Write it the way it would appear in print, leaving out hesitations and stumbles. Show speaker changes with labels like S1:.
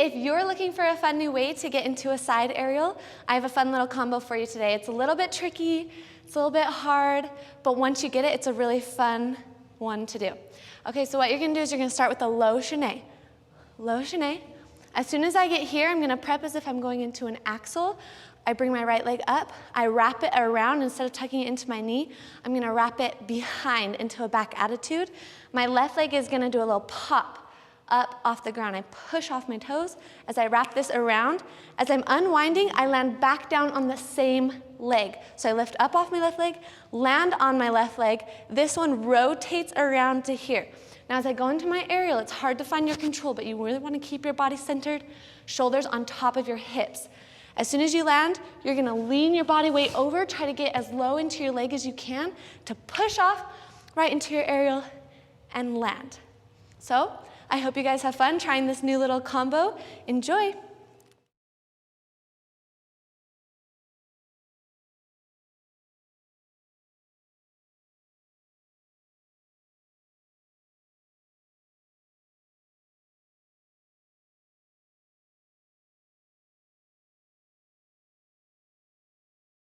S1: if you're looking for a fun new way to get into a side aerial, I have a fun little combo for you today. It's a little bit tricky, it's a little bit hard, but once you get it, it's a really fun one to do. Okay, so what you're gonna do is you're gonna start with a low chaîné. Low chaîné. As soon as I get here, I'm gonna prep as if I'm going into an Axel. I bring my right leg up, I wrap it around. Instead of tucking it into my knee, I'm gonna wrap it behind into a back attitude. My left leg is gonna do a little pop up off the ground. I push off my toes as I wrap this around. As I'm unwinding, I land back down on the same leg. So I lift up off my left leg, land on my left leg. This one rotates around to here. Now as I go into my aerial, it's hard to find your control, but you really want to keep your body centered, shoulders on top of your hips. As soon as you land, you're gonna lean your body weight over, try to get as low into your leg as you can to push off right into your aerial and land. So, I hope you guys have fun trying this new little combo. Enjoy.